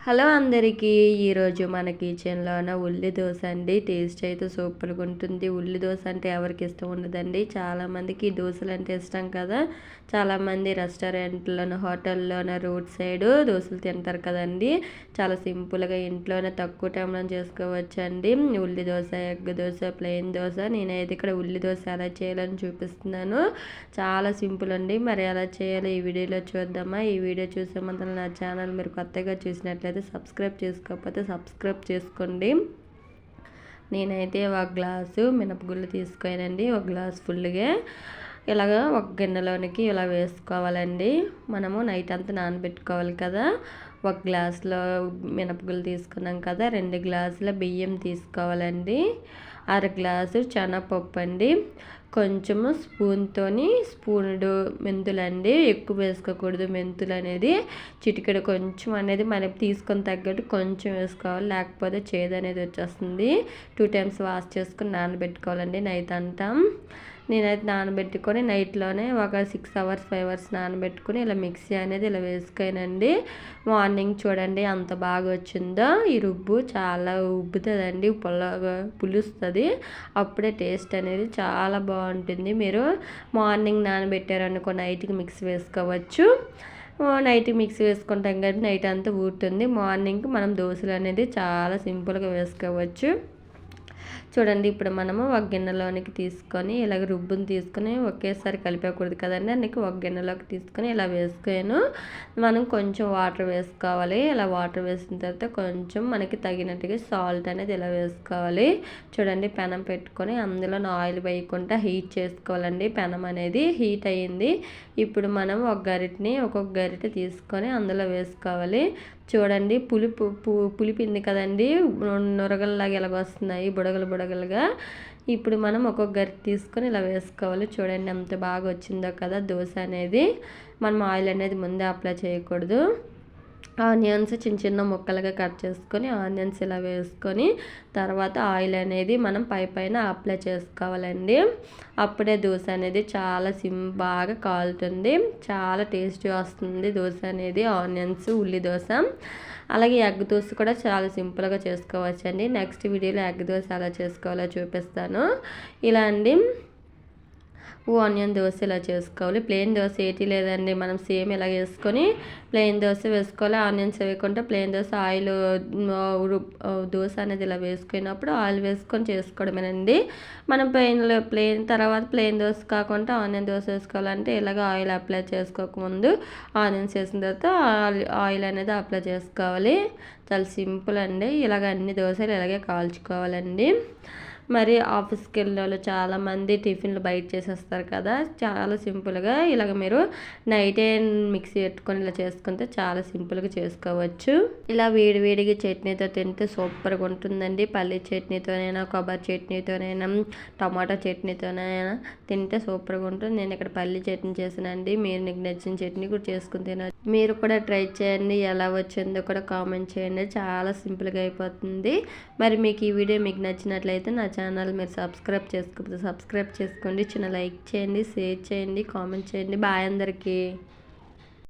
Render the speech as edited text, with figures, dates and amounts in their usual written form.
Hello అందరికీ, ఈరోజు మన కిచెన్లోన ఉల్లి దోశ అండి. టేస్ట్ అయితే సూపర్గా ఉంటుంది. ఉల్లి దోశ అంటే ఎవరికి ఇష్టం ఉండదండి. చాలామందికి దోశలు అంటే ఇష్టం కదా. చాలామంది రెస్టారెంట్లోనూ హోటల్లోనూ రోడ్ సైడ్ దోశలు తింటారు కదండి. చాలా సింపుల్గా ఇంట్లోనే తక్కువ టైంలో చేసుకోవచ్చు అండి. ఉల్లి దోశ, ఎగ్ దోశ, ప్లెయిన్ దోశ. నేనైతే ఇక్కడ ఉల్లి దోశ ఎలా చేయాలని చూపిస్తున్నాను. చాలా సింపుల్ అండి. మరి ఎలా చేయాలో ఈ వీడియోలో చూద్దామా. ఈ వీడియో చూసే ముందు నా ఛానల్ మీరు కొత్తగా చూసినట్లయితే సబ్స్క్రైబ్ చేసుకోకపోతే సబ్స్క్రైబ్ చేసుకోండి. నేనైతే ఒక గ్లాసు మినపగుళ్ళు తీసుకోనండి. ఒక గ్లాస్ ఫుల్గా ఇలాగా ఒక గిన్నెలోనికి ఇలా వేసుకోవాలండి. మనము నైట్ అంతా నానబెట్టుకోవాలి కదా. ఒక గ్లాసులో మినపగుళ్ళు తీసుకున్నాం కదా. 2 గ్లాసుల బియ్యం తీసుకోవాలండి. అర గ్లాసు శనగపప్పు అండి. కొంచెము స్పూనుడు మెంతులండి. ఎక్కువ వేసుకోకూడదు మెంతులు అనేది. చిటికెడు కొంచెం అనేది మనకి తీసుకొని తగ్గట్టు కొంచెం వేసుకోవాలి, లేకపోతే చేదు అనేది వచ్చేస్తుంది. 2 టైమ్స్ వాష్ చేసుకుని నానబెట్టుకోవాలండి నైట్ అంతా. నేనైతే నానబెట్టుకొని నైట్లోనే ఒక 6 అవర్స్ 5 అవర్స్ నానబెట్టుకుని ఇలా మిక్సీ అనేది ఇలా వేసుకోనండి. మార్నింగ్ చూడండి అంత బాగా వచ్చిందో. ఈ రుబ్బు చాలా ఉబ్బుతుందండి, పులుస్తుంది. అప్పుడే టేస్ట్ అనేది చాలా బాగుంటుంది. మీరు మార్నింగ్ నానబెట్టారనుకో నైట్కి మిక్సీ వేసుకోవచ్చు. నైట్ మిక్సీ వేసుకుంటాం కానీ నైట్ అంతా ఊరుతుంది. మార్నింగ్కి మనం దోశలు అనేది చాలా సింపుల్గా వేసుకోవచ్చు. చూడండి ఇప్పుడు మనము ఒక గిన్నెలోనికి తీసుకొని ఇలాగ రుబ్బుని తీసుకొని ఒకేసారి కలిపేకూడదు కదండి. అందుకే ఒక గిన్నెలోకి తీసుకొని ఇలా వేసుకోను. మనం కొంచెం వాటర్ వేసుకోవాలి. ఇలా వాటర్ వేసిన తర్వాత కొంచెం మనకి తగినట్టుగా సాల్ట్ అనేది ఇలా వేసుకోవాలి. చూడండి పెనం పెట్టుకొని అందులో ఆయిల్ వేయకుండా హీట్ చేసుకోవాలండి. పెనం అనేది హీట్ అయ్యింది. ఇప్పుడు మనం ఒక్కొక్క గరిటె తీసుకొని అందులో వేసుకోవాలి. చూడండి పులిపింది కదండి, నొరగల్లాగా ఇలాగ వస్తున్నాయి బుడగలుగా. ఇప్పుడు మనం ఒక్కొక్క గరిటె తీసుకొని ఇలా వేసుకోవాలి. చూడండి ఎంత బాగా వచ్చిందో కదా దోశ అనేది. మనం ఆయిల్ అనేది ముందే అప్లై చేయకూడదు. ఆనియన్స్ చిన్న ముక్కలుగా కట్ చేసుకొని ఆనియన్స్ ఇలా వేసుకొని తర్వాత ఆయిల్ అనేది మనం పైన అప్లై చేసుకోవాలండి. అప్పుడే దోశ అనేది చాలా బాగా కాలుతుంది. చాలా టేస్టీ వస్తుంది దోశ అనేది. ఆనియన్స్ ఉల్లి దోశ. అలాగే ఎగ్ దోశ కూడా చాలా సింపుల్గా చేసుకోవచ్చండి. నెక్స్ట్ వీడియోలో ఎగ్ దోశ ఎలా చేసుకోవాలో చూపిస్తాను. ఇలా అండి ఆనియన్ దోశ ఇలా చేసుకోవాలి. ప్లెయిన్ దోశ ఏటి లేదండి, మనం సేమ్ ఇలా వేసుకొని ప్లెయిన్ దోశ వేసుకోవాలి. ఆనియన్స్ వేయకుండా ప్లెయిన్ దోశ ఆయిల్ దోశ అనేది ఇలా వేసుకున్నప్పుడు ఆయిల్ వేసుకొని చేసుకోవడమేనండి. మనం ప్లెయిన్ దోశ కాకుండా ఆనియన్ దోశ వేసుకోవాలంటే ఇలాగ ఆయిల్ అప్లై చేసుకోకముందు ఆనియన్స్ వేసిన తర్వాత ఆయిల్ అనేది అప్లై చేసుకోవాలి. చాలా సింపుల్ అండి. ఇలాగ అన్ని దోశలు ఇలాగే కాల్చుకోవాలండి. మరి ఆఫీస్కి వెళ్ళే వాళ్ళు చాలామంది టిఫిన్లు బయట చేసేస్తారు కదా. చాలా సింపుల్గా ఇలాగ మీరు నైటే మిక్సీ పెట్టుకొని ఇలా చేసుకుంటే చాలా సింపుల్గా చేసుకోవచ్చు. ఇలా వేడివేడిగా చట్నీతో తింటే సూపర్గా ఉంటుందండి. పల్లి చట్నీతోనైనా, కొబ్బరి చట్నీతోనైనా, టమాటా చట్నీతోనైనా తింటే సూపర్గా ఉంటుంది. నేను ఇక్కడ పల్లి చట్నీ చేసానండి. మీరు నీకు నచ్చిన చట్నీ కూడా చేసుకుని తినచ్చు. మీరు కూడా ట్రై చేయండి. ఎలా వచ్చిందో కూడా కామెంట్ చేయండి. చాలా సింపుల్గా అయిపోతుంది. మరి మీకు ఈ వీడియో మీకు నచ్చినట్లయితే నా ఛానల్ మీరు సబ్స్క్రైబ్ చేసుకోండి. చిన్న లైక్ చేయండి, షేర్ చేయండి, కామెంట్ చేయండి. బాయ్ అందరికీ.